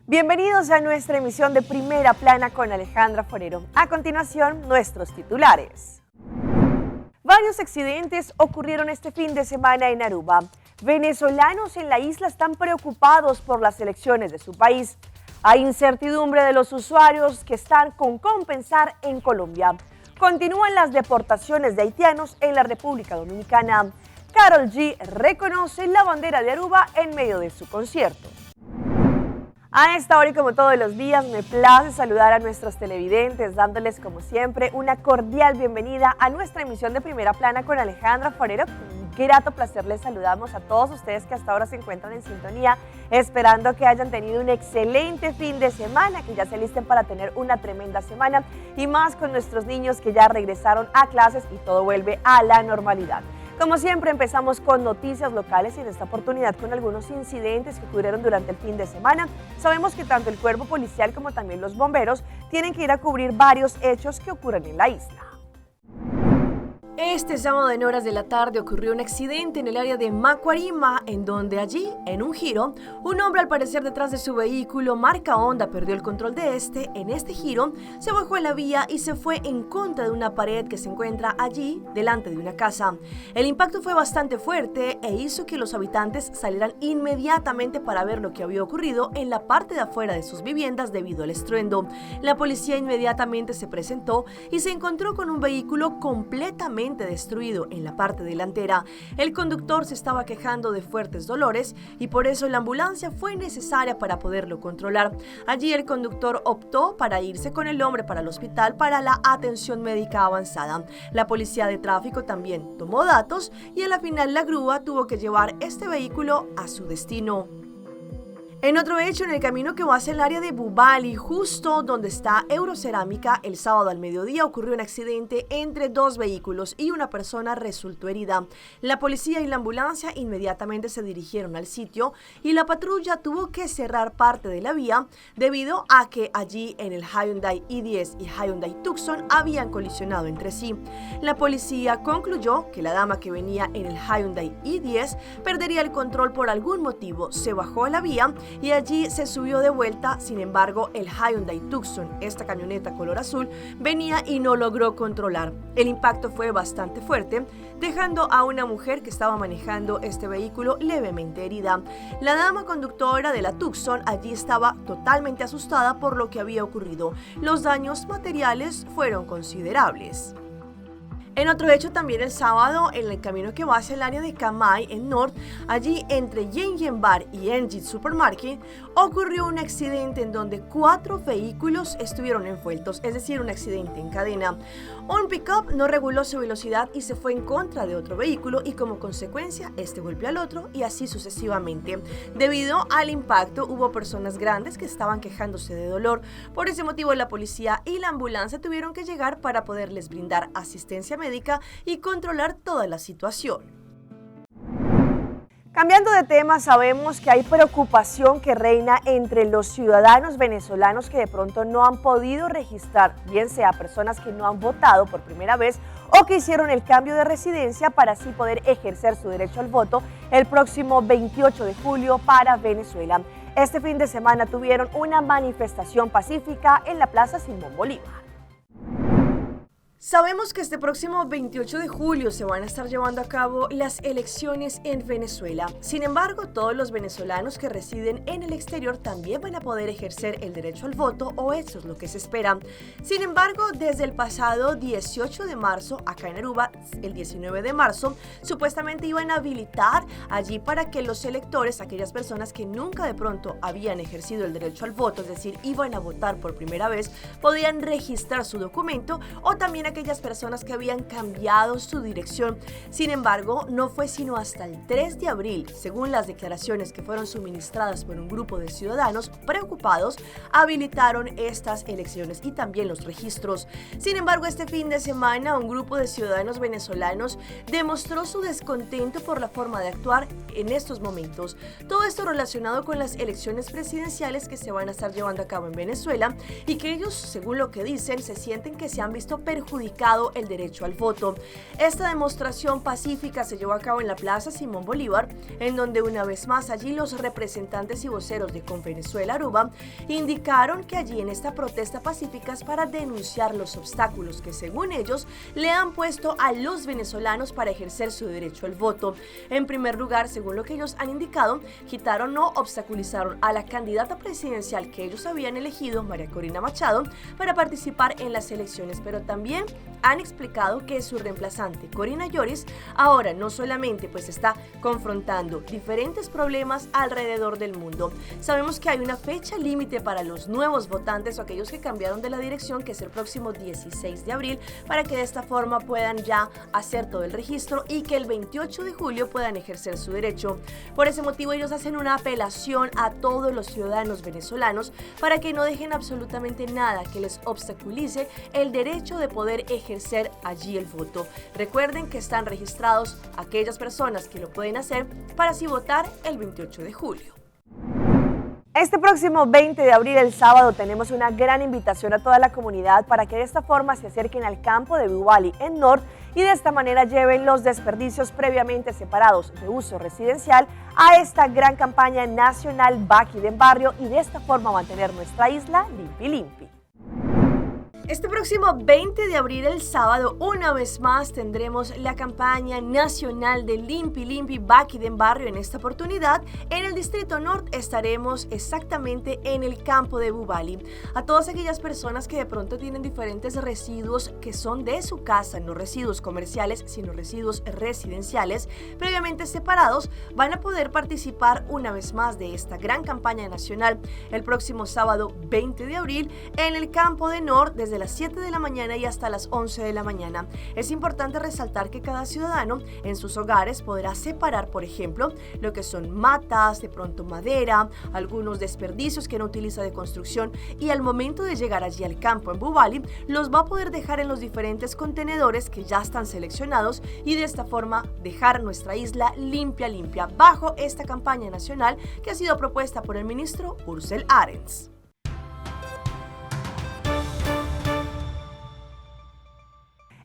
Bienvenidos a nuestra emisión de Primera Plana con Alejandra Forero. A continuación, nuestros titulares. Varios accidentes ocurrieron este fin de semana en Aruba. Venezolanos en la isla están preocupados por las elecciones de su país. Hay incertidumbre de los usuarios que están con compensar en Colombia. Continúan las deportaciones de haitianos en la República Dominicana. Karol G reconoce la bandera de Aruba en medio de su concierto. A esta hora y como todos los días me place saludar a nuestros televidentes, dándoles como siempre una cordial bienvenida a nuestra emisión de Primera Plana con Alejandra Forero. Con un grato placer les saludamos a todos ustedes que hasta ahora se encuentran en sintonía, esperando que hayan tenido un excelente fin de semana, que ya se listen para tener una tremenda semana y más con nuestros niños que ya regresaron a clases y todo vuelve a la normalidad. Como siempre, empezamos con noticias locales y en esta oportunidad con algunos incidentes que ocurrieron durante el fin de semana. Sabemos que tanto el cuerpo policial como también los bomberos tienen que ir a cubrir varios hechos que ocurren en la isla. Este sábado en horas de la tarde ocurrió un accidente en el área de Macuarima, en donde allí, en un giro, un hombre al parecer detrás de su vehículo marca Honda perdió el control de en este giro, se bajó en la vía y se fue en contra de una pared que se encuentra allí, delante de una casa. El impacto fue bastante fuerte e hizo que los habitantes salieran inmediatamente para ver lo que había ocurrido en la parte de afuera de sus viviendas debido al estruendo. La policía inmediatamente se presentó y se encontró con un vehículo completamente destruido en la parte delantera. El conductor se estaba quejando de fuertes dolores y por eso la ambulancia fue necesaria para poderlo controlar. Allí el conductor optó para irse con el hombre para el hospital para la atención médica avanzada. La policía de tráfico también tomó datos y a la final la grúa tuvo que llevar este vehículo a su destino. En otro hecho, en el camino que va hacia el área de Bubali, justo donde está Eurocerámica, el sábado al mediodía ocurrió un accidente entre dos vehículos y una persona resultó herida. La policía y la ambulancia inmediatamente se dirigieron al sitio y la patrulla tuvo que cerrar parte de la vía debido a que allí en el Hyundai i10 y Hyundai Tucson habían colisionado entre sí. La policía concluyó que la dama que venía en el Hyundai i10 perdería el control por algún motivo, se bajó a la vía y allí se subió de vuelta. Sin embargo, el Hyundai Tucson, esta camioneta color azul, venía y no logró controlar. El impacto fue bastante fuerte, dejando a una mujer que estaba manejando este vehículo levemente herida. La dama conductora de la Tucson allí estaba totalmente asustada por lo que había ocurrido. Los daños materiales fueron considerables. En otro hecho, también el sábado, en el camino que va hacia el área de Camay, en North, allí entre Yen Yen Bar y Enjit Supermarket, ocurrió un accidente en donde 4 vehículos estuvieron envueltos, es decir, un accidente en cadena. Un pick-up no reguló su velocidad y se fue en contra de otro vehículo y como consecuencia, este golpeó al otro y así sucesivamente. Debido al impacto, hubo personas grandes que estaban quejándose de dolor. Por ese motivo, la policía y la ambulancia tuvieron que llegar para poderles brindar asistencia médica y controlar toda la situación. Cambiando de tema, sabemos que hay preocupación que reina entre los ciudadanos venezolanos que de pronto no han podido registrar, bien sea personas que no han votado por primera vez o que hicieron el cambio de residencia para así poder ejercer su derecho al voto el próximo 28 de julio para Venezuela. Este fin de semana tuvieron una manifestación pacífica en la Plaza Simón Bolívar. Sabemos que este próximo 28 de julio se van a estar llevando a cabo las elecciones en Venezuela. Sin embargo, todos los venezolanos que residen en el exterior también van a poder ejercer el derecho al voto, o eso es lo que se espera. Sin embargo, desde el pasado 18 de marzo, acá en Aruba, el 19 de marzo, supuestamente iban a habilitar allí para que los electores, aquellas personas que nunca de pronto habían ejercido el derecho al voto, es decir, iban a votar por primera vez, podían registrar su documento, o también aquellas personas que habían cambiado su dirección. Sin embargo, no fue sino hasta el 3 de abril, según las declaraciones que fueron suministradas por un grupo de ciudadanos preocupados, habilitaron estas elecciones y también los registros. Sin embargo, este fin de semana, un grupo de ciudadanos venezolanos demostró su descontento por la forma de actuar en estos momentos. Todo esto relacionado con las elecciones presidenciales que se van a estar llevando a cabo en Venezuela y que ellos, según lo que dicen, se sienten que se han visto perjudicados perjudicado el derecho al voto. Esta demostración pacífica se llevó a cabo en la Plaza Simón Bolívar, en donde una vez más allí los representantes y voceros de Convenezuela Aruba indicaron que allí en esta protesta pacífica es para denunciar los obstáculos que según ellos le han puesto a los venezolanos para ejercer su derecho al voto. En primer lugar, según lo que ellos han indicado, quitaron o obstaculizaron a la candidata presidencial que ellos habían elegido, María Corina Machado, para participar en las elecciones, pero también han explicado que su reemplazante, Corina Lloris, ahora no solamente pues está confrontando diferentes problemas alrededor del mundo. Sabemos que hay una fecha límite para los nuevos votantes o aquellos que cambiaron de la dirección, que es el próximo 16 de abril, para que de esta forma puedan ya hacer todo el registro y que el 28 de julio puedan ejercer su derecho. Por ese motivo ellos hacen una apelación a todos los ciudadanos venezolanos para que no dejen absolutamente nada que les obstaculice el derecho de poder ejercer allí el voto. Recuerden que están registrados aquellas personas que lo pueden hacer para así votar el 28 de julio. Este próximo 20 de abril, el sábado, tenemos una gran invitación a toda la comunidad para que de esta forma se acerquen al campo de Bubali en Nord y de esta manera lleven los desperdicios previamente separados de uso residencial a esta gran campaña nacional Baki del Barrio y de esta forma mantener nuestra isla limpi. Este próximo 20 de abril, el sábado, una vez más tendremos la campaña nacional de Limpi Baki del Barrio. En esta oportunidad, en el Distrito Norte estaremos exactamente en el campo de Bubali. A todas aquellas personas que de pronto tienen diferentes residuos que son de su casa, no residuos comerciales, sino residuos residenciales, previamente separados, van a poder participar una vez más de esta gran campaña nacional el próximo sábado 20 de abril en el campo de Norte desde las 7 de la mañana y hasta las 11 de la mañana. Es importante resaltar que cada ciudadano en sus hogares podrá separar, por ejemplo, lo que son matas, de pronto madera, algunos desperdicios que no utiliza de construcción y al momento de llegar allí al campo en Bubali, los va a poder dejar en los diferentes contenedores que ya están seleccionados y de esta forma dejar nuestra isla limpia bajo esta campaña nacional que ha sido propuesta por el ministro Ursel Arens.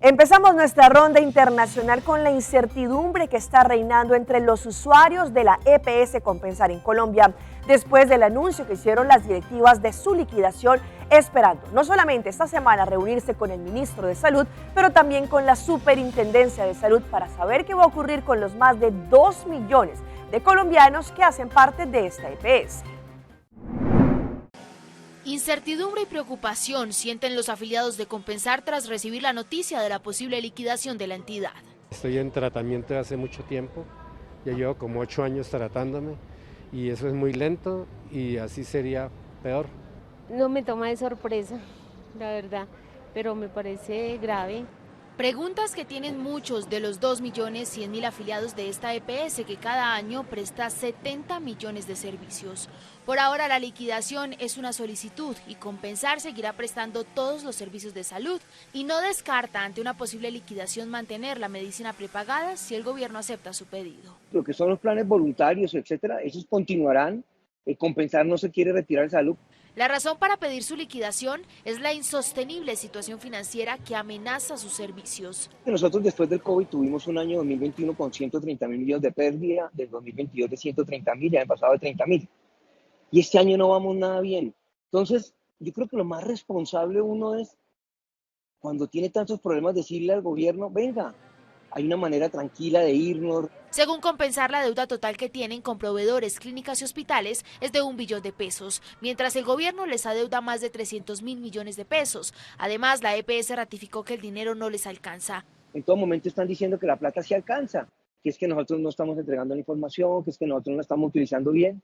Empezamos nuestra ronda internacional con la incertidumbre que está reinando entre los usuarios de la EPS Compensar en Colombia, después del anuncio que hicieron las directivas de su liquidación, esperando no solamente esta semana reunirse con el ministro de Salud, pero también con la Superintendencia de Salud para saber qué va a ocurrir con los más de 2 millones de colombianos que hacen parte de esta EPS. Incertidumbre y preocupación sienten los afiliados de Compensar tras recibir la noticia de la posible liquidación de la entidad. Estoy en tratamiento hace mucho tiempo, ya llevo como 8 años tratándome y eso es muy lento y así sería peor. No me toma de sorpresa, la verdad, pero me parece grave. Preguntas que tienen muchos de los 2.100.000 afiliados de esta EPS que cada año presta 70 millones de servicios. Por ahora la liquidación es una solicitud y Compensar seguirá prestando todos los servicios de salud y no descarta ante una posible liquidación mantener la medicina prepagada si el gobierno acepta su pedido. Lo que son los planes voluntarios, etcétera, esos continuarán. Compensar no se quiere retirar de salud. La razón para pedir su liquidación es la insostenible situación financiera que amenaza sus servicios. Nosotros después del COVID tuvimos un año 2021 con 130.000 millones de pérdida, del 2022 de 130.000, ya han pasado de 30.000. Y este año no vamos nada bien. Entonces, yo creo que lo más responsable uno es, cuando tiene tantos problemas, decirle al gobierno, venga, hay una manera tranquila de irnos. Según Compensar, la deuda total que tienen con proveedores, clínicas y hospitales es de 1 billón de pesos, mientras el gobierno les adeuda más de 300.000 millones de pesos. Además, la EPS ratificó que el dinero no les alcanza. En todo momento están diciendo que la plata sí alcanza, que es que nosotros no estamos entregando la información, que es que nosotros no la estamos utilizando bien,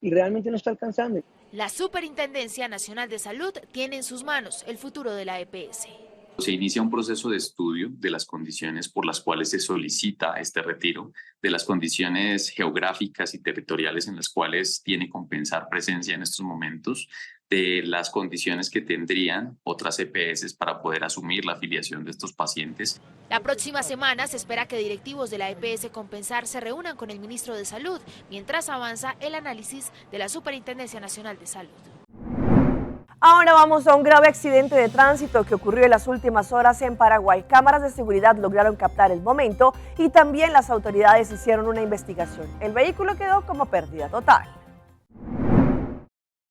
y realmente no está alcanzando. La Superintendencia Nacional de Salud tiene en sus manos el futuro de la EPS. Se inicia un proceso de estudio de las condiciones por las cuales se solicita este retiro, de las condiciones geográficas y territoriales en las cuales tiene Compensar presencia en estos momentos, de las condiciones que tendrían otras EPS para poder asumir la afiliación de estos pacientes. La próxima semana se espera que directivos de la EPS Compensar se reúnan con el ministro de Salud, mientras avanza el análisis de la Superintendencia Nacional de Salud. Ahora vamos a un grave accidente de tránsito que ocurrió en las últimas horas en Paraguay. Cámaras de seguridad lograron captar el momento y también las autoridades hicieron una investigación. El vehículo quedó como pérdida total.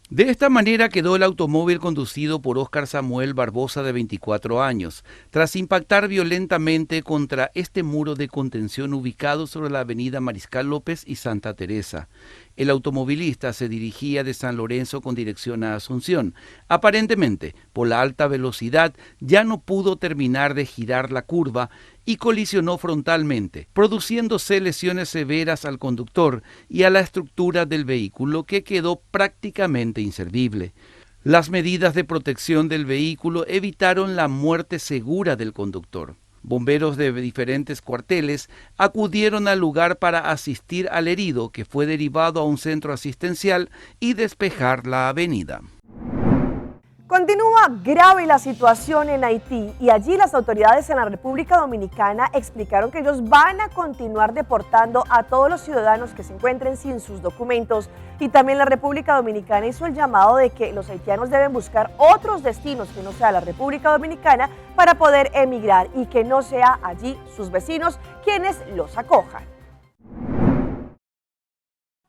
De esta manera quedó el automóvil conducido por Óscar Samuel Barbosa, de 24 años, tras impactar violentamente contra este muro de contención ubicado sobre la avenida Mariscal López y Santa Teresa. El automovilista se dirigía de San Lorenzo con dirección a Asunción. Aparentemente, por la alta velocidad, ya no pudo terminar de girar la curva y colisionó frontalmente, produciéndose lesiones severas al conductor y a la estructura del vehículo, que quedó prácticamente inservible. Las medidas de protección del vehículo evitaron la muerte segura del conductor. Bomberos de diferentes cuarteles acudieron al lugar para asistir al herido, que fue derivado a un centro asistencial, y despejar la avenida. Continúa grave la situación en Haití y allí las autoridades en la República Dominicana explicaron que ellos van a continuar deportando a todos los ciudadanos que se encuentren sin sus documentos, y también la República Dominicana hizo el llamado de que los haitianos deben buscar otros destinos que no sea la República Dominicana para poder emigrar y que no sea allí sus vecinos quienes los acojan.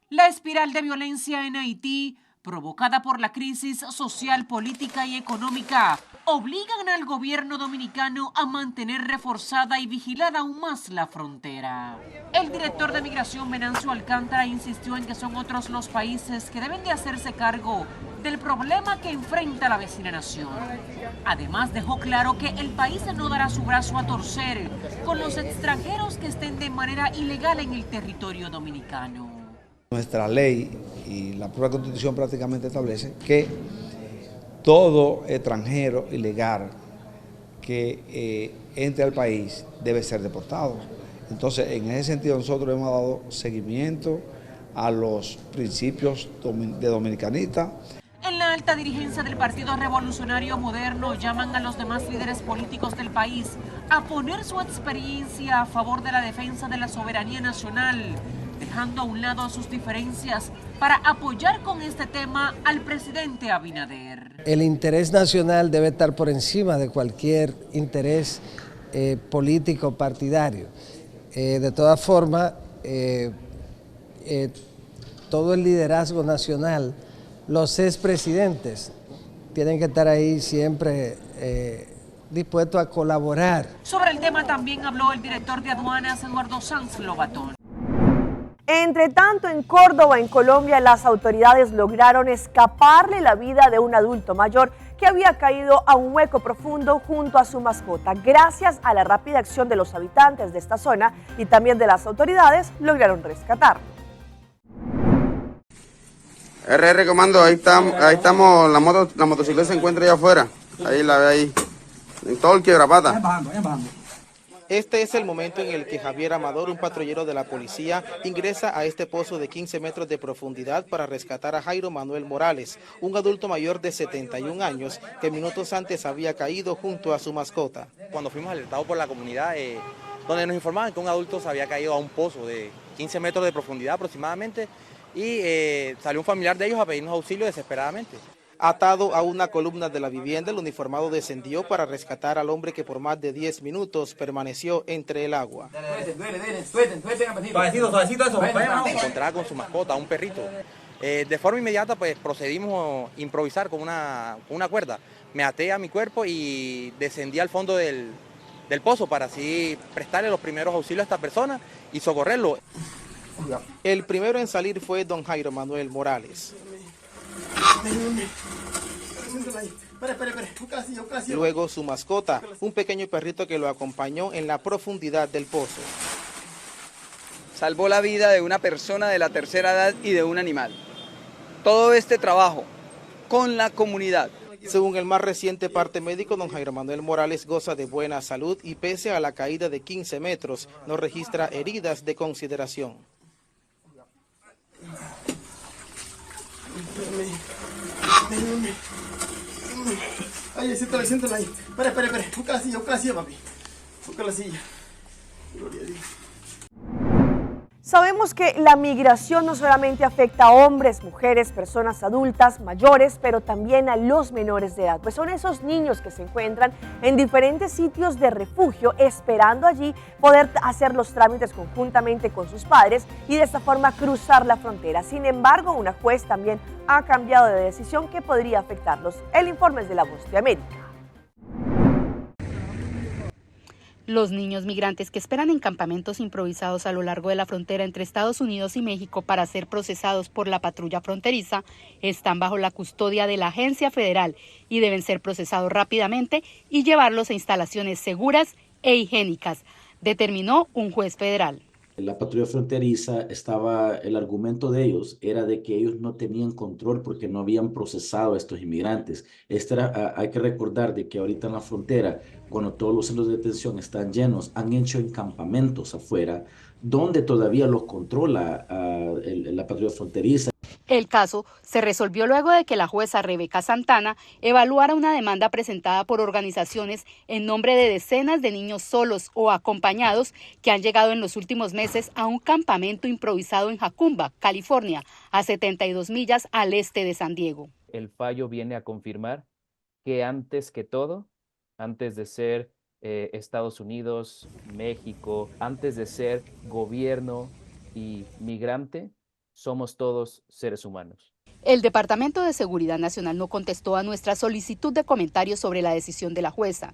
La espiral de violencia en Haití, provocada por la crisis social, política y económica, obligan al gobierno dominicano a mantener reforzada y vigilada aún más la frontera. El director de Migración, Venancio Alcántara, insistió en que son otros los países que deben de hacerse cargo del problema que enfrenta la vecina nación. Además, dejó claro que el país no dará su brazo a torcer con los extranjeros que estén de manera ilegal en el territorio dominicano. Nuestra ley y la propia Constitución prácticamente establece que todo extranjero ilegal que entre al país debe ser deportado. Entonces, en ese sentido, nosotros hemos dado seguimiento a los principios de dominicanista. En la alta dirigencia del Partido Revolucionario Moderno llaman a los demás líderes políticos del país a poner su experiencia a favor de la defensa de la soberanía nacional, dejando a un lado sus diferencias para apoyar con este tema al presidente Abinader. El interés nacional debe estar por encima de cualquier interés político partidario. De todas formas, todo el liderazgo nacional, los expresidentes, tienen que estar ahí siempre dispuestos a colaborar. Sobre el tema también habló el director de aduanas, Eduardo Sanz Lobatón. Entre tanto, en Córdoba, en Colombia, las autoridades lograron escaparle la vida de un adulto mayor que había caído a un hueco profundo junto a su mascota. Gracias a la rápida acción de los habitantes de esta zona y también de las autoridades, lograron rescatarlo. RR Comando, ahí estamos, la motocicleta se encuentra allá afuera, ahí la ve ahí, en todo el quiebrapata. Este es el momento en el que Javier Amador, un patrullero de la policía, ingresa a este pozo de 15 metros de profundidad para rescatar a Jairo Manuel Morales, un adulto mayor de 71 años que minutos antes había caído junto a su mascota. Cuando fuimos alertados por la comunidad, donde nos informaban que un adulto se había caído a un pozo de 15 metros de profundidad aproximadamente, y salió un familiar de ellos a pedirnos auxilio desesperadamente. Atado a una columna de la vivienda, el uniformado descendió para rescatar al hombre que por más de 10 minutos permaneció entre el agua. Se encontraba con su mascota, un perrito. De forma inmediata pues procedimos a improvisar con una cuerda. Me até a mi cuerpo y descendí al fondo del pozo para así prestarle los primeros auxilios a esta persona y socorrerlo. El primero en salir fue don Jairo Manuel Morales. Luego su mascota, un pequeño perrito que lo acompañó en la profundidad del pozo. Salvó la vida de una persona de la tercera edad y de un animal. Todo este trabajo con la comunidad. Según el más reciente parte médico, don Jairo Manuel Morales goza de buena salud y pese a la caída de 15 metros, no registra heridas de consideración. Ay, siéntala ahí. Espera. Busca la silla, papi. Busca la silla. Gloria a Dios. Sabemos que la migración no solamente afecta a hombres, mujeres, personas adultas, mayores, pero también a los menores de edad, pues son esos niños que se encuentran en diferentes sitios de refugio esperando allí poder hacer los trámites conjuntamente con sus padres y de esta forma cruzar la frontera. Sin embargo, una juez también ha cambiado de decisión que podría afectarlos. El informe es de La Voz de América. Los niños migrantes que esperan en campamentos improvisados a lo largo de la frontera entre Estados Unidos y México para ser procesados por la patrulla fronteriza están bajo la custodia de la agencia federal y deben ser procesados rápidamente y llevarlos a instalaciones seguras e higiénicas, determinó un juez federal. La patrulla fronteriza el argumento de ellos era de que ellos no tenían control porque no habían procesado a estos inmigrantes. Hay que recordar de que ahorita en la frontera, cuando todos los centros de detención están llenos, han hecho campamentos afuera, donde todavía los controla la patrulla fronteriza. El caso se resolvió luego de que la jueza Rebeca Santana evaluara una demanda presentada por organizaciones en nombre de decenas de niños solos o acompañados que han llegado en los últimos meses a un campamento improvisado en Jacumba, California, a 72 millas al este de San Diego. El fallo viene a confirmar que antes que todo, antes de ser Estados Unidos, México, antes de ser gobierno y migrante, somos todos seres humanos. El Departamento de Seguridad Nacional no contestó a nuestra solicitud de comentarios sobre la decisión de la jueza.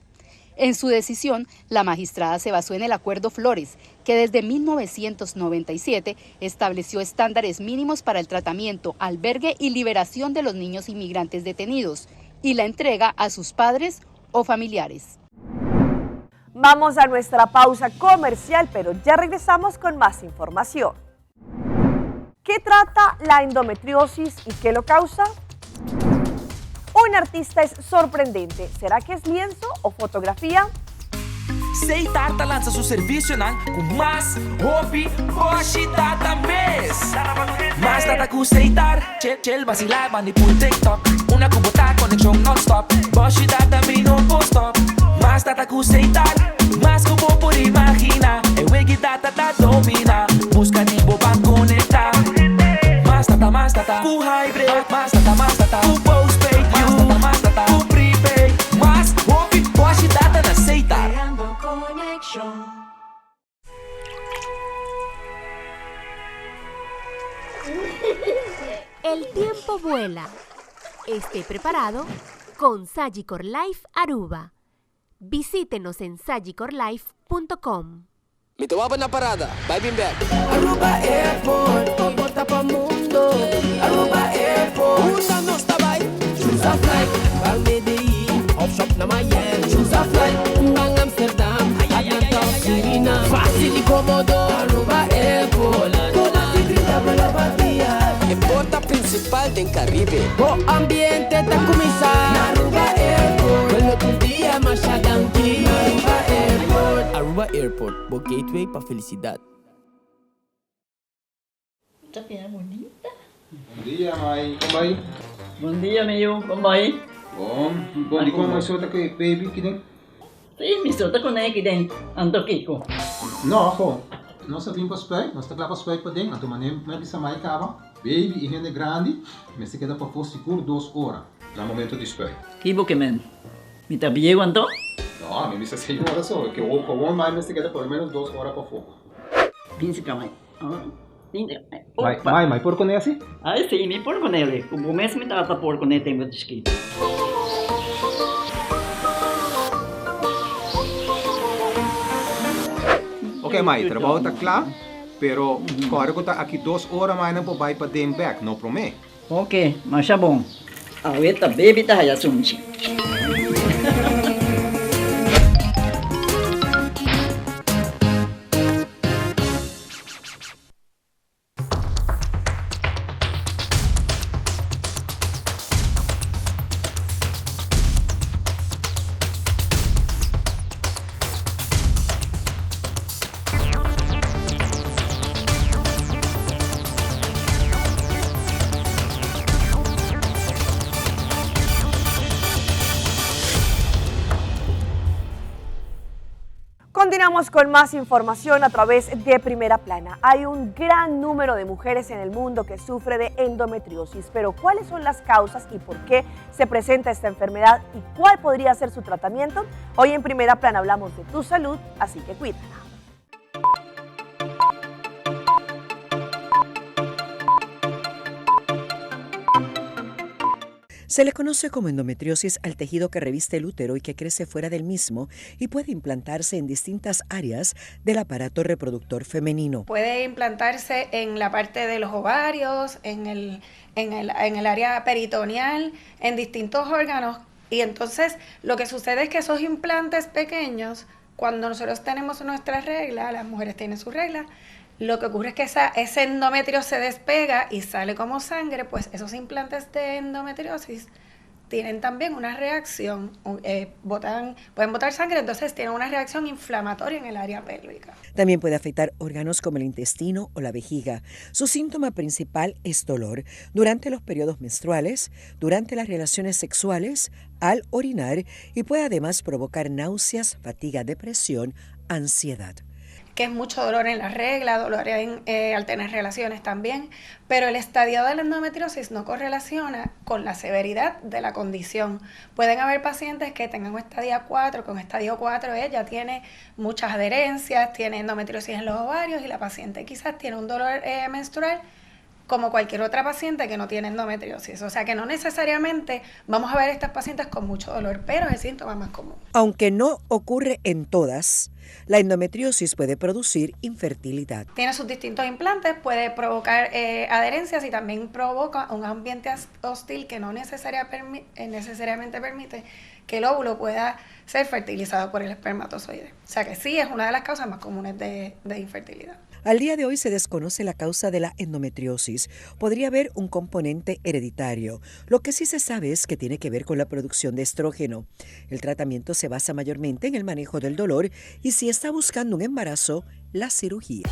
En su decisión, la magistrada se basó en el Acuerdo Flores, que desde 1997 estableció estándares mínimos para el tratamiento, albergue y liberación de los niños inmigrantes detenidos y la entrega a sus padres o familiares. Vamos a nuestra pausa comercial, pero ya regresamos con más información. ¿Qué trata la endometriosis y qué lo causa? Un artista es sorprendente. ¿Será que es lienzo o fotografía? Seitarta lança seu serviço com mais hobby, hoje data mês. Mais data com Seitar, chill vacilar, manipul TikTok. Una kubota connection non-stop. Hoje data me no post-stop. Mais data com Seitar, mais kubo por imagina. E wegi data da domina. Busca tipo para conectar. Mais data, com hybrid. Mais data, com postpaid. Mais data, com prepaid. Mais hobby, hoje data na Seitar. El tiempo vuela. Esté preparado con Sagicor Life Aruba. Visítenos en sagicorlife.com. Me tomaba na parada, vai bem back. Aruba Airport, porta para mundo. Aruba Airport, una no estaba ahí. Choose a flight, bang Medellín, off shop na Miami. Choose a flight, bang Amsterdam, Atlanta, China. Fácil y cómodo, Aruba Airport. Toda secreta para la partida. É porta principal del Caribe. O ambiente está começando. Aruba Airport, quello tu dia mais adanti. Aruba Airport. Aruba Airport, o gateway para felicidade. Tapinha bonita. Bom dia, mãe. Como vai? Bom dia, meu. Como vai? Bom. Bom, di como sota que baby aqui dentro? Sim, me solta com ele aqui dentro. Ando Kiko. Não, afo. Nós vimos para os pés, nós estamos para os pés para dentro. Então, não precisa mais cava. Baby e rende grande, mas se queda para fora seguro 2 horas. No momento de espera. Kibo que men. Me tá bem quanto? Não, a mim me 6 horas só. Que o com mais se queda por menos 2 horas para fora. Pince camai. Mãe, por com esse? Ah, sim, me por com ele. O começo me tava por com ele tempo de esqui. Ok, mãe, trabalho está claro, pero agora que está aqui 2 horas mais não vai para dem back, não promete. Ok, mas é bom. Ahorita baby tá já sunchi. Continuamos con más información a través de Primera Plana. Hay un gran número de mujeres en el mundo que sufre de endometriosis, pero ¿cuáles son las causas y por qué se presenta esta enfermedad y cuál podría ser su tratamiento? Hoy en Primera Plana hablamos de tu salud, así que cuídala. Se le conoce como endometriosis al tejido que reviste el útero y que crece fuera del mismo y puede implantarse en distintas áreas del aparato reproductor femenino. Puede implantarse en la parte de los ovarios, en el área peritoneal, en distintos órganos. Y entonces lo que sucede es que esos implantes pequeños, cuando nosotros tenemos nuestra regla, las mujeres tienen su regla, lo que ocurre es que ese endometrio se despega y sale como sangre, pues esos implantes de endometriosis tienen también una reacción, pueden botar sangre, entonces tienen una reacción inflamatoria en el área pélvica. También puede afectar órganos como el intestino o la vejiga. Su síntoma principal es dolor durante los periodos menstruales, durante las relaciones sexuales, al orinar y puede además provocar náuseas, fatiga, depresión, ansiedad. Que es mucho dolor en la regla, dolor al tener relaciones también, pero el estadio de la endometriosis no correlaciona con la severidad de la condición. Pueden haber pacientes que tengan un estadio 4, con estadio 4 ella tiene muchas adherencias, tiene endometriosis en los ovarios y la paciente quizás tiene un dolor menstrual como cualquier otra paciente que no tiene endometriosis. O sea que no necesariamente vamos a ver a estas pacientes con mucho dolor, pero es el síntoma más común. Aunque no ocurre en todas, la endometriosis puede producir infertilidad. Tiene sus distintos implantes, puede provocar adherencias y también provoca un ambiente hostil que no necesariamente permite que el óvulo pueda ser fertilizado por el espermatozoide. O sea que sí, es una de las causas más comunes de infertilidad. Al día de hoy se desconoce la causa de la endometriosis. Podría haber un componente hereditario. Lo que sí se sabe es que tiene que ver con la producción de estrógeno. El tratamiento se basa mayormente en el manejo del dolor y si está buscando un embarazo, la cirugía.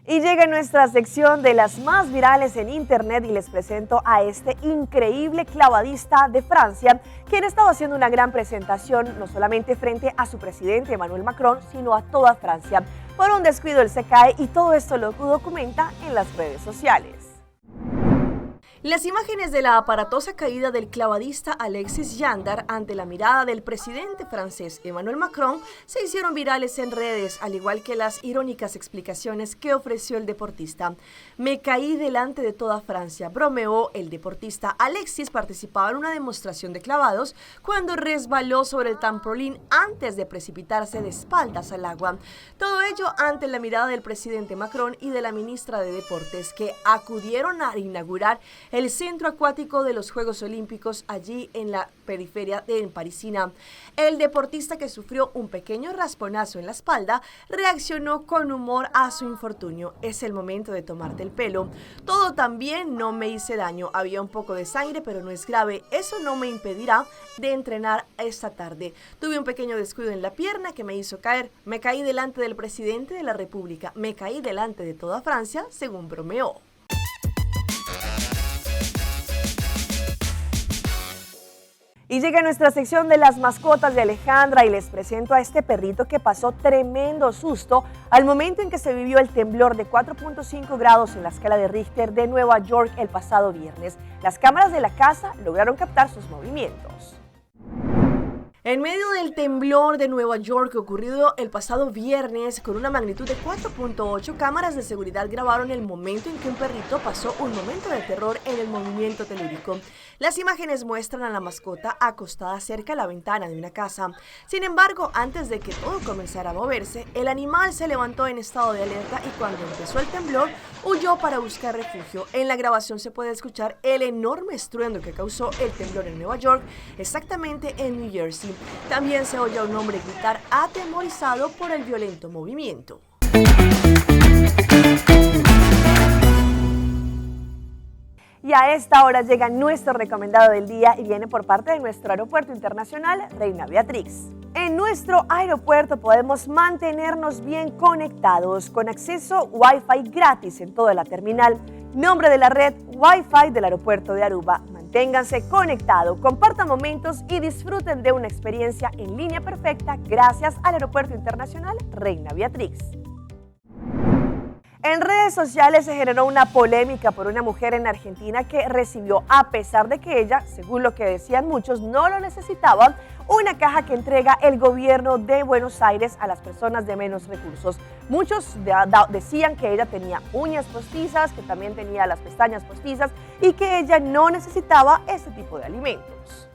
Y llega nuestra sección de las más virales en internet y les presento a este increíble clavadista de Francia, quien ha estado haciendo una gran presentación no solamente frente a su presidente Emmanuel Macron, sino a toda Francia. Por un descuido él se cae y todo esto lo documenta en las redes sociales. Las imágenes de la aparatosa caída del clavadista Alexis Jandar ante la mirada del presidente francés Emmanuel Macron se hicieron virales en redes, al igual que las irónicas explicaciones que ofreció el deportista. Me caí delante de toda Francia, bromeó el deportista. Alexis participaba en una demostración de clavados cuando resbaló sobre el trampolín antes de precipitarse de espaldas al agua. Todo ello ante la mirada del presidente Macron y de la ministra de Deportes, que acudieron a inaugurar el centro acuático de los Juegos Olímpicos allí en la periferia de Parisina. El deportista, que sufrió un pequeño rasponazo en la espalda, reaccionó con humor a su infortunio. Es el momento de tomarte el pelo. Todo también, no me hice daño. Había un poco de sangre, pero no es grave. Eso no me impedirá de entrenar esta tarde. Tuve un pequeño descuido en la pierna que me hizo caer. Me caí delante del presidente de la República. Me caí delante de toda Francia, según bromeó. Y llega nuestra sección de las mascotas de Alejandra y les presento a este perrito que pasó tremendo susto al momento en que se vivió el temblor de 4.5 grados en la escala de Richter de Nueva York el pasado viernes. Las cámaras de la casa lograron captar sus movimientos. En medio del temblor de Nueva York ocurrido el pasado viernes con una magnitud de 4.8, cámaras de seguridad grabaron el momento en que un perrito pasó un momento de terror en el movimiento telúrico. Las imágenes muestran a la mascota acostada cerca de la ventana de una casa. Sin embargo, antes de que todo comenzara a moverse, el animal se levantó en estado de alerta y cuando empezó el temblor, huyó para buscar refugio. En la grabación se puede escuchar el enorme estruendo que causó el temblor en Nueva York, exactamente en New Jersey. También se oye a un hombre gritar atemorizado por el violento movimiento. Y a esta hora llega nuestro recomendado del día y viene por parte de nuestro aeropuerto internacional Reina Beatriz. En nuestro aeropuerto podemos mantenernos bien conectados con acceso Wi-Fi gratis en toda la terminal. Nombre de la red Wi-Fi del aeropuerto de Aruba. Manténganse conectados, compartan momentos y disfruten de una experiencia en línea perfecta gracias al Aeropuerto Internacional Reina Beatriz. En redes sociales se generó una polémica por una mujer en Argentina que recibió, a pesar de que ella, según lo que decían muchos, no lo necesitaba, una caja que entrega el gobierno de Buenos Aires a las personas de menos recursos. Muchos decían que ella tenía uñas postizas, que también tenía las pestañas postizas y que ella no necesitaba ese tipo de alimentos.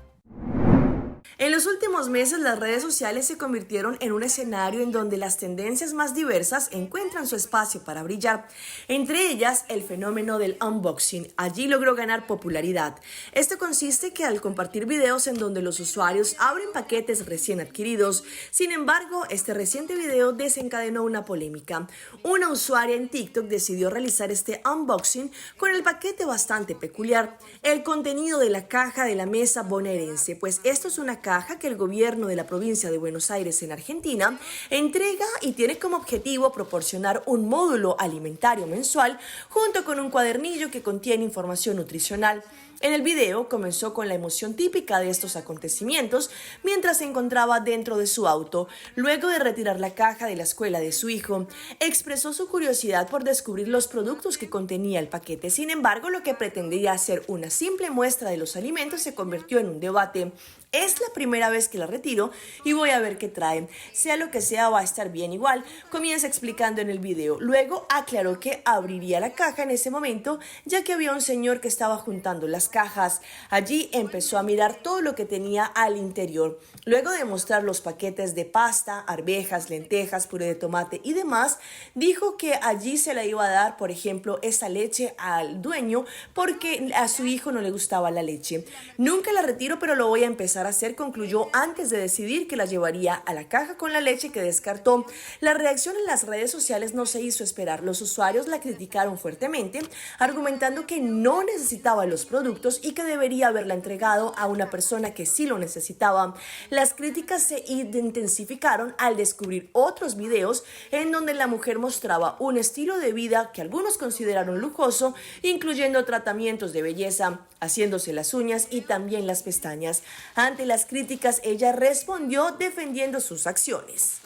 En los últimos meses, las redes sociales se convirtieron en un escenario en donde las tendencias más diversas encuentran su espacio para brillar. Entre ellas, el fenómeno del unboxing. Allí logró ganar popularidad. Esto consiste que al compartir videos en donde los usuarios abren paquetes recién adquiridos. Sin embargo, este reciente video desencadenó una polémica. Una usuaria en TikTok decidió realizar este unboxing con el paquete bastante peculiar. El contenido de la caja de la mesa bonaerense, pues esto es una caja que el gobierno de la provincia de Buenos Aires en Argentina entrega y tiene como objetivo proporcionar un módulo alimentario mensual junto con un cuadernillo que contiene información nutricional. En el video comenzó con la emoción típica de estos acontecimientos mientras se encontraba dentro de su auto. Luego de retirar la caja de la escuela de su hijo, expresó su curiosidad por descubrir los productos que contenía el paquete. Sin embargo, lo que pretendía ser una simple muestra de los alimentos se convirtió en un debate. Es la primera vez que la retiro y voy a ver qué traen. Sea lo que sea, va a estar bien igual, comienza explicando en el video. Luego aclaró que abriría la caja en ese momento, ya que había un señor que estaba juntando las cajas. Allí empezó a mirar todo lo que tenía al interior. Luego de mostrar los paquetes de pasta, arvejas, lentejas, puré de tomate y demás, dijo que allí se la iba a dar, por ejemplo, esa leche al dueño porque a su hijo no le gustaba la leche. Nunca la retiro, pero lo voy a empezar a hacer, concluyó antes de decidir que la llevaría a la caja con la leche que descartó. La reacción en las redes sociales no se hizo esperar. Los usuarios la criticaron fuertemente, argumentando que no necesitaba los productos y que debería haberla entregado a una persona que sí lo necesitaba. Las críticas se intensificaron al descubrir otros videos en donde la mujer mostraba un estilo de vida que algunos consideraron lujoso, incluyendo tratamientos de belleza, haciéndose las uñas y también las pestañas. Ante las críticas, ella respondió defendiendo sus acciones.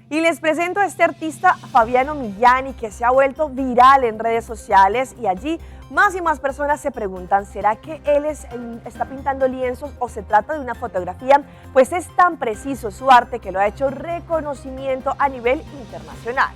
Y les presento a este artista Fabiano Millani, que se ha vuelto viral en redes sociales y allí más y más personas se preguntan, ¿será que él está pintando lienzos o se trata de una fotografía? Pues es tan preciso su arte que lo ha hecho reconocimiento a nivel internacional.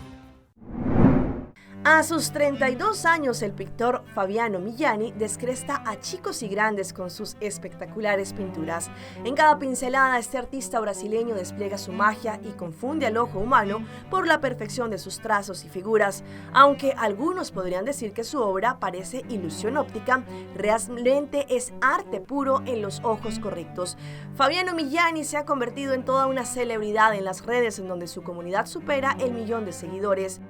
A sus 32 años, el pintor Fabiano Millani descresta a chicos y grandes con sus espectaculares pinturas. En cada pincelada, este artista brasileño despliega su magia y confunde al ojo humano por la perfección de sus trazos y figuras. Aunque algunos podrían decir que su obra parece ilusión óptica, realmente es arte puro en los ojos correctos. Fabiano Millani se ha convertido en toda una celebridad en las redes, en donde su comunidad supera el 1.000.000 de seguidores.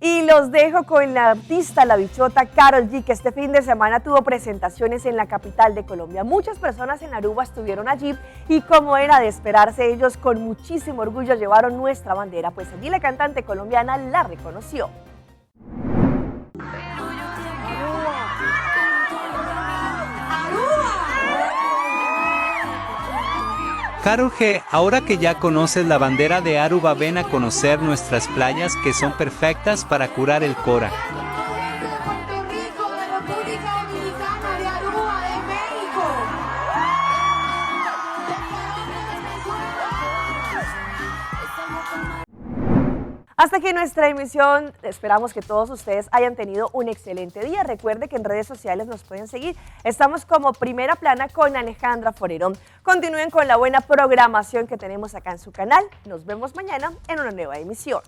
Y los dejo con la artista La Bichota Karol G, que este fin de semana tuvo presentaciones en la capital de Colombia. Muchas personas en Aruba estuvieron allí y, como era de esperarse, ellos con muchísimo orgullo llevaron nuestra bandera, pues allí la cantante colombiana la reconoció. Karol G, ahora que ya conoces la bandera de Aruba, ven a conocer nuestras playas que son perfectas para curar el cora. Hasta aquí nuestra emisión. Esperamos que todos ustedes hayan tenido un excelente día. Recuerde que en redes sociales nos pueden seguir. Estamos como Primera Plana con Alejandra Forero. Continúen con la buena programación que tenemos acá en su canal. Nos vemos mañana en una nueva emisión.